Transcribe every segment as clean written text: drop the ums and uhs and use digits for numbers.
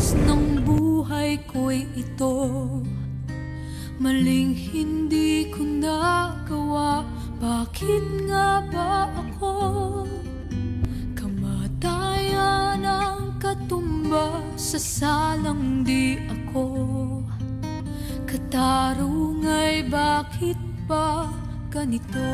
halos ng buhay ko'y ito. Maling hindi ko nagawa, bakit nga ba ako? Kamatayan ang katumba sa salang di ako. Katarungay, bakit ba ganito?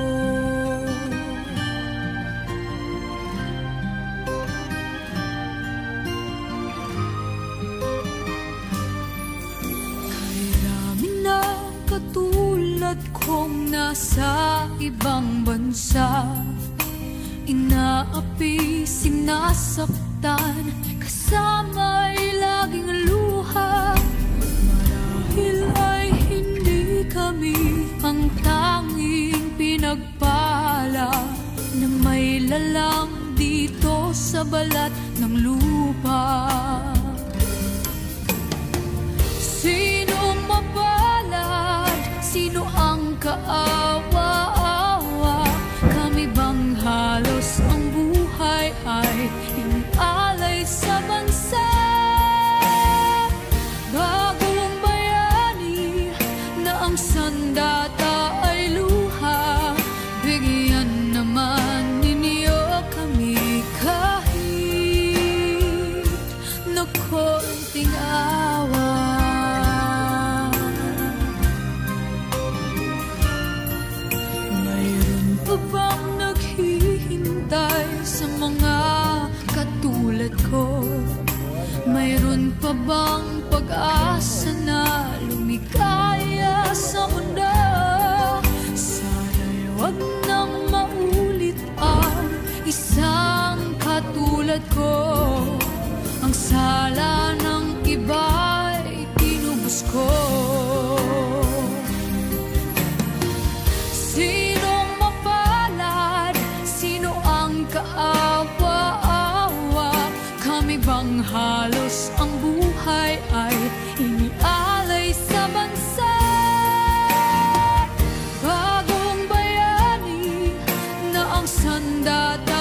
Katulad kong nasa ibang bansa, inaapi, sinasaktan, kasama'y laging luha. Marahil ay hindi kami ang tanging pinagpala na may lalang dito sa balat ng lupa. Sino mapalad? Sino ang kaawa-awa? Kami bang halos ang buhay ay inalay sa bansa? Bagong bayani na ang sandata ay luha, bigyan naman ninyo kami kahit na konting awa. Bang naghihintay sa mga katulad ko? Mayroon pa bang pag-asa na lumikaya sa mundo? Sana'y wag nang maulit ang isang katulad ko. Ang sala ng iba'y tinubos ko. Kaawa-awa, kami bang halos ang buhay ay inialay sa bansa? Bagong bayani na ang sandata